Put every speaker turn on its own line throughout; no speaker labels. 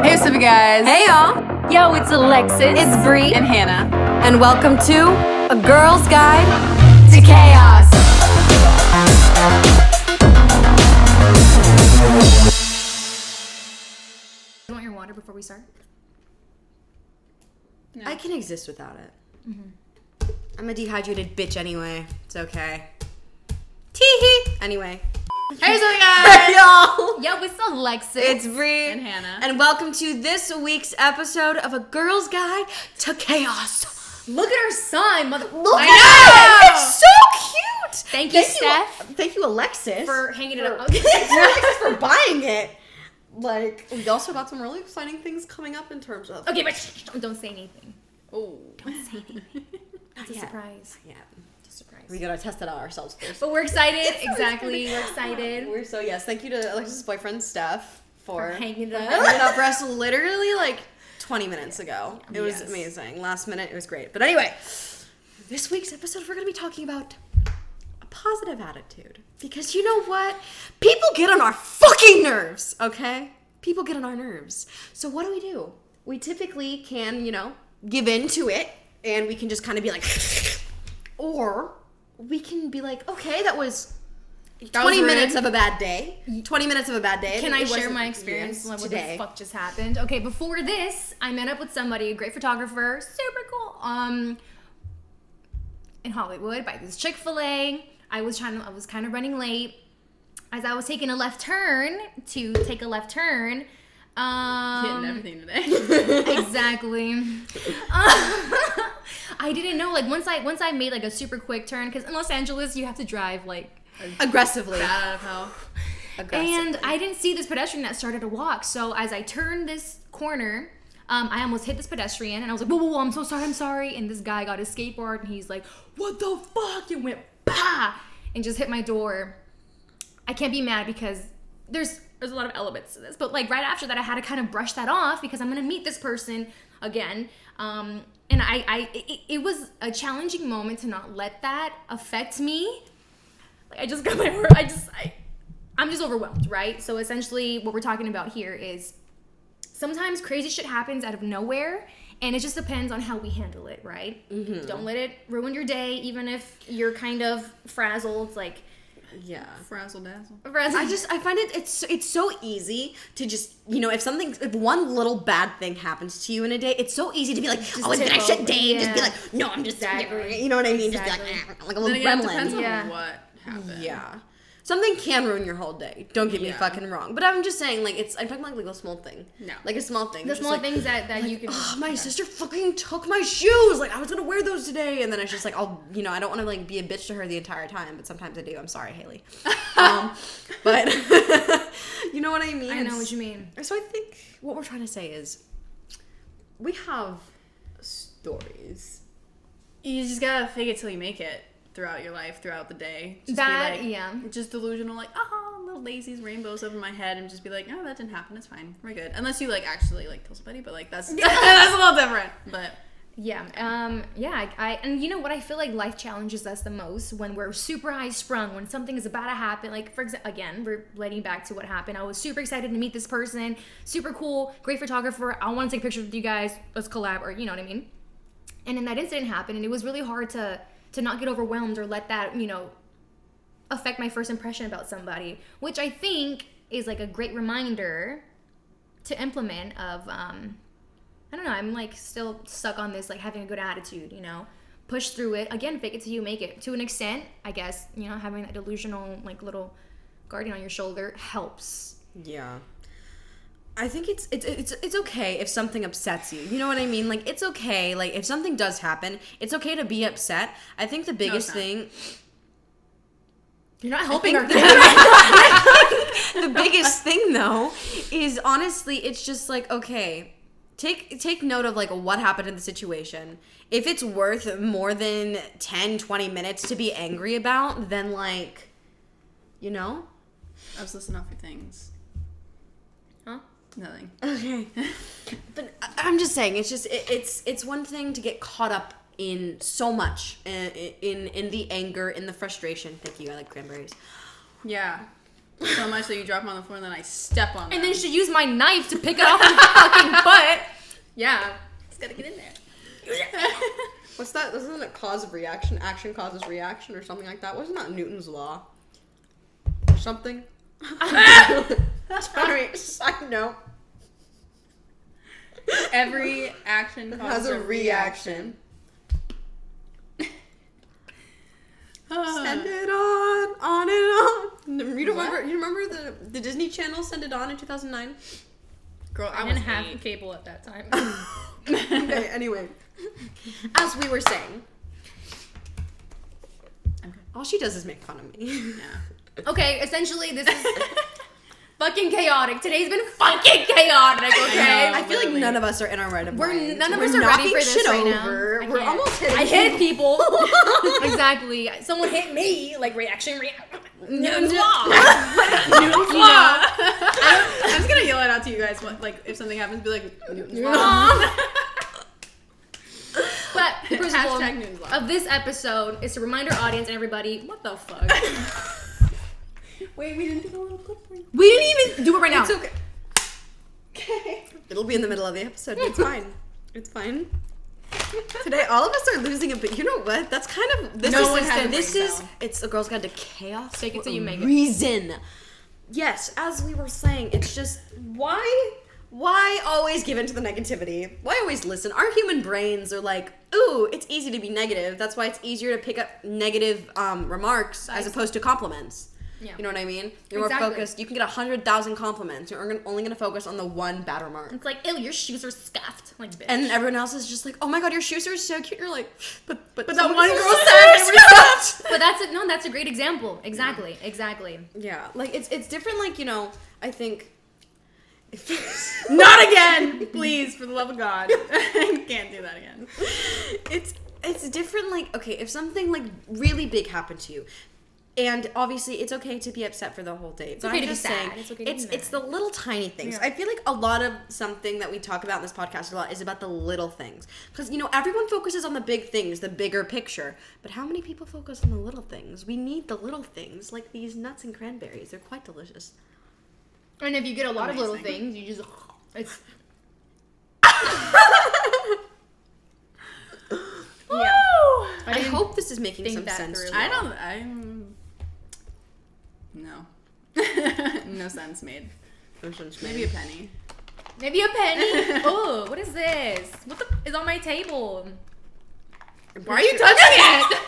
Hey, what's up, you guys?
Hey, y'all.
Yo, it's Alexis.
It's Bree.
And Hannah.
And welcome to A Girl's Guide to Chaos.
You want your water before we start?
No. I can exist without it. Mm-hmm. I'm a dehydrated bitch anyway. It's okay. Tee-hee. Anyway.
Hey, what's up, guys?
Hey, y'all.
Yo, it's Alexis.
It's Bree.
And Hannah.
And welcome to this week's episode of A Girl's Guide to Chaos.
Look at our son, mother.
Look
I
at
know.
it. It's so cute.
Thank you, Steph.
Thank you, Alexis.
For hanging it up.
Thanks, Alexis, for buying it. Like, we also got some really exciting things coming up in terms of...
Okay, but don't say anything.
Oh.
Don't say anything. It's a
Yeah.
surprise.
Yeah.
It's a surprise.
We gotta test it out ourselves first.
But we're excited. Exactly. We're excited.
Yes, thank you to Alexis' boyfriend, Steph, for
hanging it up.
hanging it up for us literally like 20 minutes ago. It was
Yes.
amazing. Last minute, it was great. But anyway, this week's episode, we're gonna be talking about a positive attitude. Because you know what? People get on our fucking nerves, okay? People get on our nerves. So what do? We typically can, give in to it, and we can just kind of be like, or we can be like, okay, that was 20 minutes of a bad day. 20 minutes of a bad day.
Can I
It
share
wasn't-
my experience?
yes,
Like, what
today.
the fuck just happened? Okay, before this, I met up with somebody, a great photographer, super cool. In Hollywood by this Chick-fil-A. I was kind of running late. As I was taking a left turn
Hitting everything today.
Exactly. I didn't know, like, once I made like a super quick turn, because in Los Angeles you have to drive like
Aggressively.
Bad out of hell.
and I didn't see this pedestrian that started to walk. So as I turned this corner, I almost hit this pedestrian, and I was like, whoa, I'm so sorry, I'm sorry. And this guy got his skateboard, and he's like, what the fuck? It went pa, and just hit my door. I can't be mad because there's a lot of elements to this, but like right after that, I had to kind of brush that off because I'm gonna meet this person again. And it was a challenging moment to not let that affect me. Like I just got my word. I'm just overwhelmed, right? So essentially, what we're talking about here is sometimes crazy shit happens out of nowhere, and it just depends on how we handle it, right? Mm-hmm. Don't let it ruin your day, even if you're kind of frazzled, like.
Yeah.
Frazzle dazzle.
I find it's so easy to just, if one little bad thing happens to you in a day, it's so easy to be like, oh, it's been a shit day, and just be like, no, I'm just, you know what I mean?
Exactly.
Just be like a
Then
little
again, it
gremlin.
depends on
Yeah.
what happened.
Yeah. Something can ruin your whole day. Don't get me
Yeah.
fucking wrong. But I'm just saying, like, I'm talking about like a small thing.
No.
Like a small thing.
The
Just
small
like,
things that you can.
oh, my sister fucking took my shoes. Like, I was gonna wear those today. And then it's just like, I don't want to like be a bitch to her the entire time, but sometimes I do. I'm sorry, Haley. But you know what I mean?
I know what you mean.
So I think what we're trying to say is we have stories.
You just gotta fake it till you make it throughout your life, throughout the day. Just
That,
be like,
yeah.
Just delusional, like, oh, little daisies, rainbows over my head, and just be like, oh, that didn't happen, it's fine, we're good. Unless you, like, actually, like, kill somebody, but, like, that's, that's a little different, but.
Yeah. And you know what? I feel like life challenges us the most when we're super high sprung, when something is about to happen. Like, for example, again, we're relating back to what happened. I was super excited to meet this person, super cool, great photographer. I want to take pictures with you guys. Let's collab, or you know what I mean? And then that incident happened, and it was really hard to not get overwhelmed or let that, affect my first impression about somebody, which I think is like a great reminder to implement of, I don't know, I'm like still stuck on this, like having a good attitude, push through it. Again, fake it till you make it. To an extent, I guess, having that delusional, like little guardian on your shoulder helps.
Yeah. I think it's okay if something upsets you. You know what I mean? Like, it's okay. Like, if something does happen, it's okay to be upset. I think the biggest thing...
You're not helping her.
The biggest thing, though, is honestly, it's just like, okay, take note of, like, what happened in the situation. If it's worth more than 10, 20 minutes to be angry about, then, like,
I was listening off your things.
Huh?
Nothing.
Okay. But I'm just saying, it's just, it's one thing to get caught up in so much, in the anger, in the frustration. Thank you, I like cranberries.
Yeah. so much that you drop them on the floor and then I step on them.
And then she used my knife to pick it off her fucking butt.
Yeah. Just gotta get in there.
What's that? Isn't it cause of reaction? Action causes reaction or something like that? Wasn't that Newton's law? Or something? Sorry, side note.
Every action
Has a reaction. Send it on and on. You remember the Disney Channel Send It On in 2009?
Girl,
I didn't have cable at that time.
Okay, anyway. As we were saying.
Okay.
All she does is make fun of me.
Yeah.
Okay, essentially this is fucking chaotic. Today's been fucking chaotic, okay?
I feel like none of us are in our right of mind.
None of us
We're
are ready
knocking
for this
shit
right
over.
now.
We're almost hitting
I hit
people.
people. Exactly. Someone hit me. Like reaction. Newton's law.
Newton's law. I'm just gonna yell it out to you guys. Like if something happens, be like Newton's law.
But the principle
Newton's law.
of this episode is to remind our audience and everybody, what the fuck?
Wait, we didn't do the little clip thing.
We didn't even do it right now.
It's okay. Okay. It'll be in the middle of the episode. It's fine. It's fine. Today, all of us are losing a bit. You know what? That's kind of this.
No
is
one had a
this is.
breakdown.
It's a girl's guide to chaos.
Take it
for
till you
a
make it.
reason. Yes, as we were saying, it's just why always give in to the negativity? Why always listen? Our human brains are like, ooh, it's easy to be negative. That's why it's easier to pick up negative remarks as opposed to compliments.
Yeah.
You know what I mean? You're
Exactly.
more focused. You can get 100,000 compliments. You're only going to focus on the one bad remark.
It's like, ew, your shoes are scuffed. Like, bitch.
And everyone else is just like, oh my god, your shoes are so cute. You're like, but
that
someone
one
said
girl
they
said
were
they were
scuffed.
But that's a great example. Exactly.
Yeah, like it's different. Like, you know, I think.
Not again, please, for the love of God. I can't do that again.
It's different. Like, okay, if something like really big happened to you. And obviously, it's okay to be upset for the whole day. But
okay
I'm
to be
just
sad.
saying,
It's okay to be
it's
mad.
the little tiny things.
Yeah.
I feel like a lot of something that we talk about in this podcast a lot is about the little things. Because, you know, everyone focuses on the big things, the bigger picture. But how many people focus on the little things? We need the little things, like these nuts and cranberries. They're quite delicious.
And if you get a lot of little
Amazing.
things, you just it's
Yeah.
I
didn't
hope this is making
think
some
that
sense
through.
to you.
No. No sense made.
Maybe
Maybe a penny.
maybe a penny. Oh, what is this? What the is on my table?
Why are you touching it?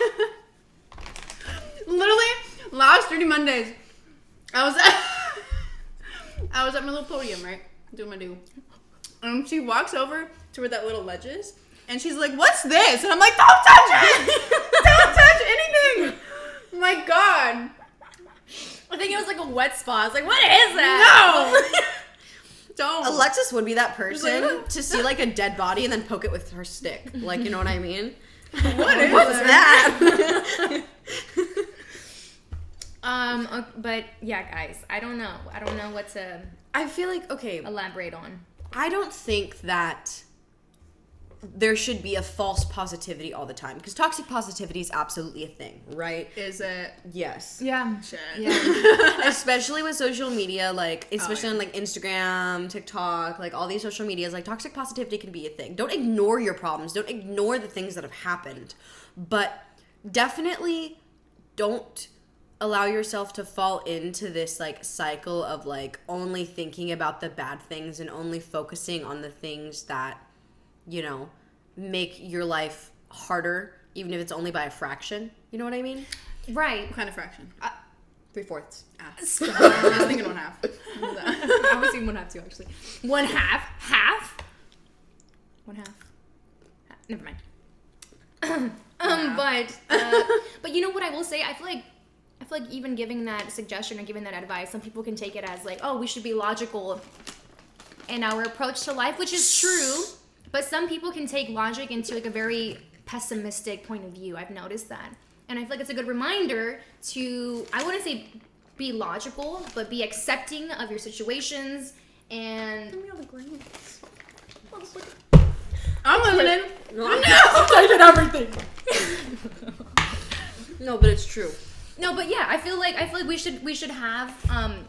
Literally, last 30 Mondays, I was at my little podium, right? Doing my do. And she walks over to where that little ledge is, and she's like, "What's this?" And I'm like, "Don't touch it! Don't touch anything!" My God.
I think it was like a wet spot. I was like, what is that?
No! Don't.
Alexis would be that person
like,
to see like a dead body and then poke it with her stick. Like, you know what I mean?
What is
What's that?
But yeah, guys, I don't know what to
I feel like, okay,
elaborate on.
I don't think that there should be a false positivity all the time because toxic positivity is absolutely a thing, right?
Is it?
Yes.
Yeah.
Shit.
Especially with social media, like especially
yeah.
on like Instagram, TikTok, like all these social medias, like toxic positivity can be a thing. Don't ignore your problems. Don't ignore the things that have happened. But definitely don't allow yourself to fall into this like cycle of like only thinking about the bad things and only focusing on the things that, you know, make your life harder, even if it's only by a fraction. You know what I mean?
Right.
What kind of fraction?
3/4.
I was thinking 1/2.
I was thinking 1/2 too, actually. 1/2. Half. 1/2. Never mind. But you know what I will say? I feel like even giving that suggestion or giving that advice, some people can take it as like, oh, we should be logical in our approach to life, which is true. But some people can take logic into like a very pessimistic point of view. I've noticed that. And I feel like it's a good reminder to, I wouldn't say be logical, but be accepting of your situations and...
I'm listening.
I did everything. No, but it's true.
No, but yeah, I feel like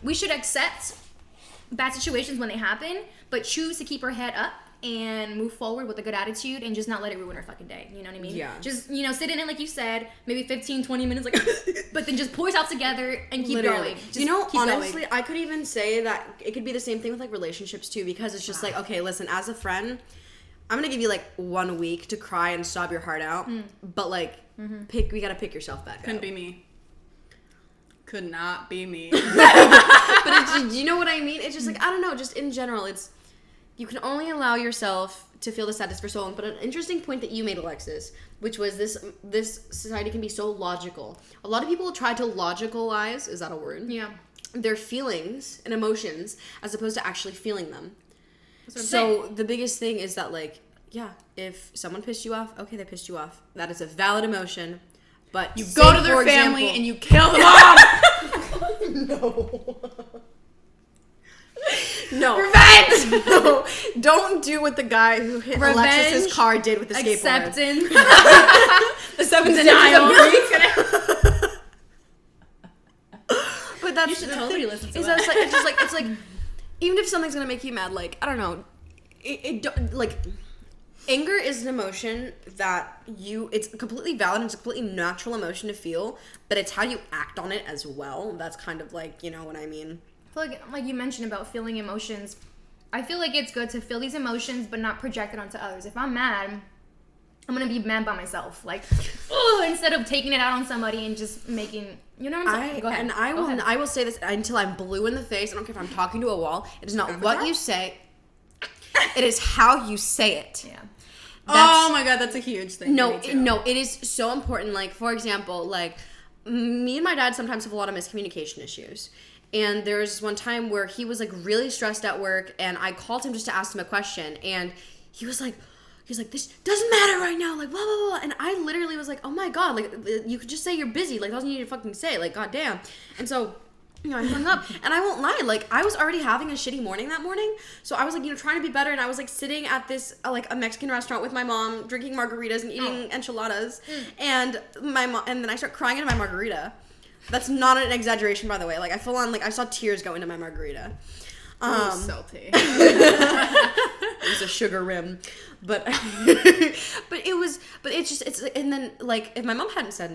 we should accept bad situations when they happen, but choose to keep our head up and move forward with a good attitude and just not let it ruin our fucking day. You know what I mean?
Yeah.
Just, sit in it like you said, maybe 15, 20 minutes, like, but then just pour yourself together and keep
Literally.
going. Just keep
honestly,
going.
I could even say that it could be the same thing with like relationships too, because it's just like, okay, listen, as a friend, I'm gonna give you like 1 week to cry and sob your heart out, but like, we gotta pick yourself back
Couldn't
up.
be me. Could not be me.
But it's, you know what I mean? It's just like, I don't know, just in general, you can only allow yourself to feel the sadness for so long. But an interesting point that you made, Alexis, which was this society can be so logical. A lot of people try to logicalize, is that a word?
Yeah.
Their feelings and emotions as opposed to actually feeling them.
That's what I'm
So
saying.
the biggest thing is that, like, yeah, if someone pissed you off, okay, they pissed you off. That is a valid emotion. But
You go to their family and you kill them all.
No.
Revenge!
No. Don't do what the guy who hit
Revenge,
Alexis's car did with the skateboard.
Acceptance.
The 7
Denial.
But that's
You should
the
totally
thing,
listen to
is
that.
that it's like even if something's gonna make you mad, like, I don't know, like, anger is an emotion that it's completely valid and it's a completely natural emotion to feel, but it's how you act on it as well. That's kind of like, you know what I mean?
I feel like you mentioned about feeling emotions, I feel like it's good to feel these emotions but not project it onto others. If I'm mad, I'm gonna be mad by myself, like, instead of taking it out on somebody and just making, you know what I'm saying? Go ahead.
And I will say this until I'm blue in the face. I don't care if I'm talking to a wall. It is not what you say. It is how you say it.
Yeah.
Oh my god, that's a huge thing.
No,
for me too.
no, it is so important. Like, for example, like, me and my dad sometimes have a lot of miscommunication issues. And there was one time where he was like really stressed at work, and I called him just to ask him a question, and he was like, this doesn't matter right now, like, blah, blah, blah. And I literally was like, oh my god, like, you could just say you're busy, like, that's what you need to fucking say, like, goddamn. And so, you know, I hung up, and I won't lie, like, I was already having a shitty morning that morning, so I was like, you know, trying to be better, and I was like sitting at this, like, a Mexican restaurant with my mom, drinking margaritas and eating enchiladas, and my mom, and then I start crying into my margarita. That's not an exaggeration, by the way. Like, I full on, like, I saw tears go into my margarita.
Salty.
It was a sugar rim, but it's and then, like, if my mom hadn't said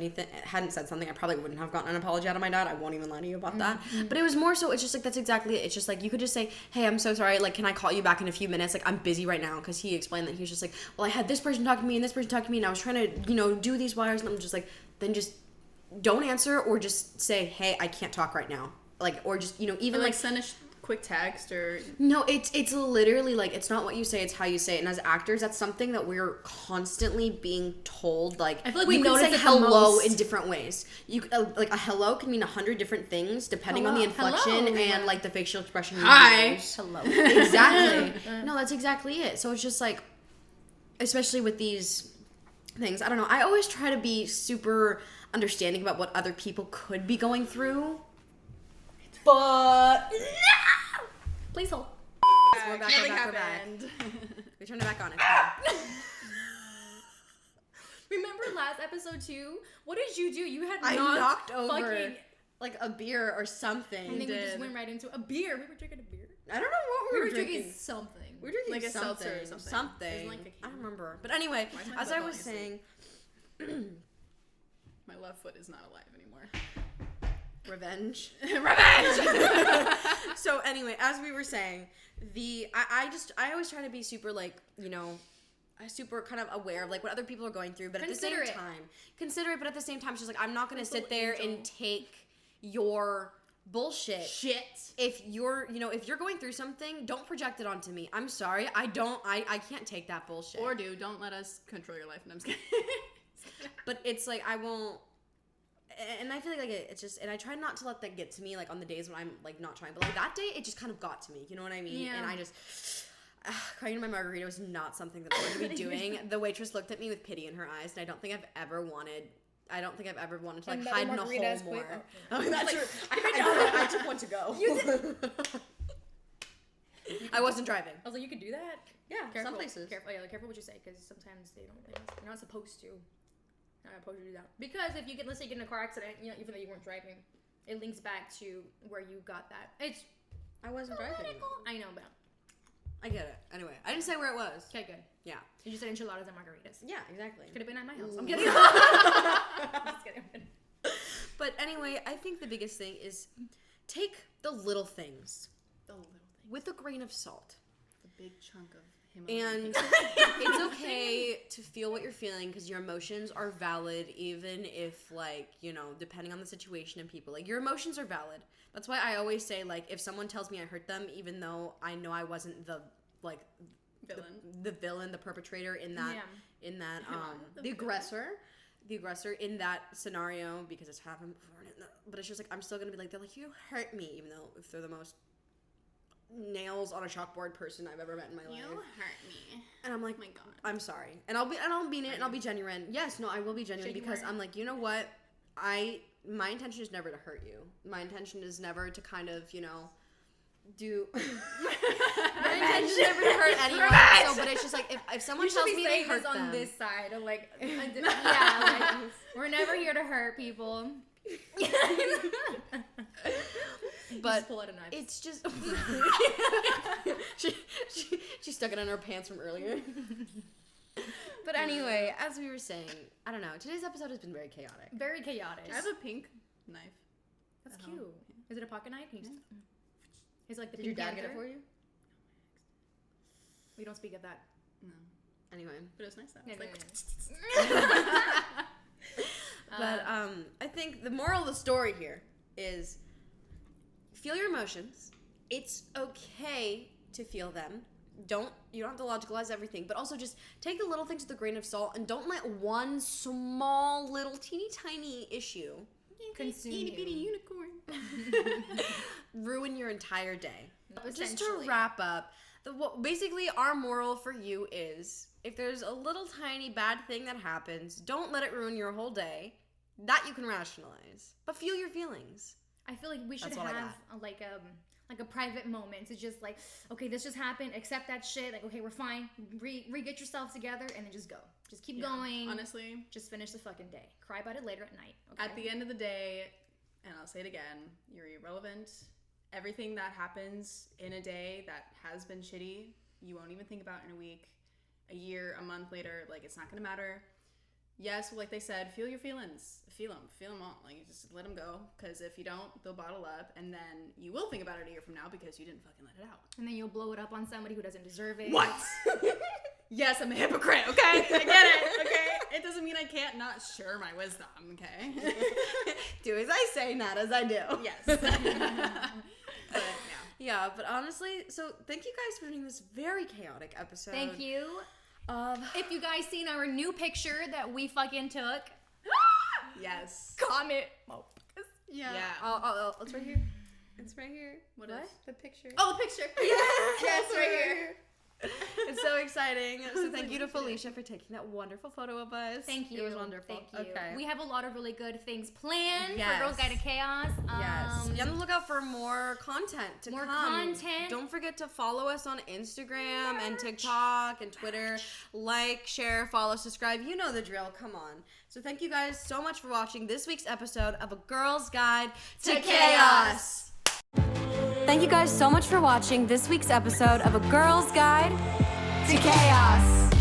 something, I probably wouldn't have gotten an apology out of my dad. I won't even lie to you about that. But it was more so, it's just like, that's exactly it. It's just like, you could just say, hey, I'm so sorry, like, can I call you back in a few minutes? Like, I'm busy right now, because he explained that he was just like, well, I had this person talk to me and this person talk to me, and I was trying to, you know, do these wires, and I'm just like, then just don't answer, or just say, hey, I can't talk right now, like, or just, you know, even
Or,
like
send a quick text, or
no, it's literally like, it's not what you say, it's how you say it. And as actors, that's something that we're constantly being told. Like,
I feel like we
you can
notice
say
it the
hello
most.
in different ways. You like, a hello can mean 100 different things depending on the
Hello.
inflection
Hello.
and like the facial expression you
Hi.
use.
Hello.
Exactly. No, that's exactly it. So it's just like, especially with these things, I don't know, I always try to be super understanding about what other people could be going through, but no!
Please hold.
We're back,
nothing
we're back.
happened.
We turned it back on. It's fine.
Remember last episode 2? What did you do? You had
I knocked over
fucking,
like a beer or something.
I think we
did.
just went right into a beer. We were drinking a beer.
I don't know what
We
we
were
were
drinking
drinking.
something.
We were drinking
Like a
something.
seltzer or something.
Something.
It was like a
I don't remember. But anyway,
Why is my
as
foot
I was
going
saying,
My left foot is not alive anymore.
revenge.
Revenge!
So anyway, as we were saying, I always try to be super, like, you know, super kind of aware of like what other people are going through, but at the same time, considerate, but at the same time, it's just like, I'm not gonna sit there and take your bullshit.
Shit.
If you're going through something, don't project it onto me. I'm sorry, I can't take that bullshit.
Or don't let us control your life. No, I'm just kidding.
But it's like, I won't, and I feel like it's just, and I try not to let that get to me, like, on the days when I'm, like, not trying, but, like, that day, it just kind of got to me, you know what I mean?
Yeah.
And I just, crying in my margarita was not something that I wanted to be doing. The waitress looked at me with pity in her eyes, and I don't think I've ever wanted to, like, hide in a hole more. Oh, that's true. I took one to go.
You did.
I wasn't driving.
I was like, you could do that?
Yeah,
Careful.
some places.
Careful what you say, because sometimes they're not supposed to. Not supposed to do that. Because if you get, let's say, you get in a car accident, you know, even though you weren't driving, it links back to where you got that. It's
I wasn't driving.
I know, but
I get it. Anyway, I didn't say where it was.
okay, good.
Yeah.
You just said enchiladas and margaritas.
Yeah, exactly.
Could have been at my house.
Ooh.
I'm kidding. Just kidding.
But anyway, I think the biggest thing is take the little things
The little thing.
with a grain of salt.
The big chunk of Himalayan.
And it's okay to feel what you're feeling because your emotions are valid, even if, like, you know, depending on the situation and people. Like, your emotions are valid. That's why I always say, like, if someone tells me I hurt them, even though I know I wasn't the, like,
Villain.
the perpetrator in that,
The
the aggressor in that scenario, because it's happened before. But it's just like, I'm still gonna be like, they're like, you hurt me, even though if they're the most nails on a chalkboard person I've ever met in my life.
You hurt me.
And I'm like,
Oh my God.
I'm sorry. And I'll mean it, and I'll be genuine. Yes, no, I will be genuine because I'm like, you know what? My intention is never to hurt you. My intention is never to kind of, you know, do my intention is never to hurt anyone. So, but it's just like if someone tells me they hurt them
on this side, or like, yeah, like, we're never here to hurt people.
But
just pull out a knife.
it's just she stuck it in her pants from earlier. But anyway, as we were saying, I don't know. Today's episode has been very chaotic.
Very chaotic.
I have a pink knife.
That's
at
cute.
home.
Is it a pocket knife? Can you just, is it like the
Did your
Pink
dad get it
Panther?
for you?
We don't speak of that.
No.
Anyway.
But it was nice though.
Yeah,
It's
yeah,
like,
But I think the moral of the story here is feel your emotions. It's okay to feel them. You don't have to logicalize everything, but also just take the little things with a grain of salt and don't let one small little teeny tiny issue
Consume
itty bitty
you.
unicorn.
ruin your entire day. Just to
Essentially.
wrap up, basically our moral for you is if there's a little tiny bad thing that happens, don't let it ruin your whole day. That you can rationalize, but feel your feelings.
I feel like we should
That's what I
have like a private moment to just like, okay, this just happened, accept that shit, like, okay, we're fine, re-get yourself together, and then just go. Just keep going.
Honestly,
Just finish the fucking day. Cry about it later at night. Okay?
at the end of the day, and I'll say it again, you're irrelevant. Everything that happens in a day that has been shitty, you won't even think about in a week, a year, a month later. Like, it's not gonna matter. Yes, like they said, feel your feelings. Feel them all. Like, you just let them go. Because if you don't, they'll bottle up. And then you will think about it a year from now because you didn't fucking let it out.
And then you'll blow it up on somebody who doesn't deserve it.
What? Yes, I'm a hypocrite, okay? I get it, okay? It doesn't mean I can't not share my wisdom, okay?
Do as I say, not as I do.
Yes. But, yeah.
Yeah, but honestly, so thank you guys for doing this very chaotic episode.
Thank you.
Of
If you guys seen our new picture that we fucking took,
Yes.
comment.
Yeah.
it's right here. It's right here.
What
What?
is?
The picture.
Oh, the picture.
Yes, right here. It's so exciting. So thank you to Felicia for taking that wonderful photo of us.
Thank you.
It was wonderful.
Thank you.
Okay.
We have a lot of really good things planned
Yes.
for Girls Guide to Chaos.
Yes. Be on the lookout for more content to
More
come.
content.
Don't forget to follow us on Instagram and TikTok and Twitter. Like, share, follow, subscribe. You know the drill. Come on. So thank you guys so much for watching this week's episode of A Girl's Guide to Chaos. Thank you guys so much for watching this week's episode of A Girl's Guide to Chaos.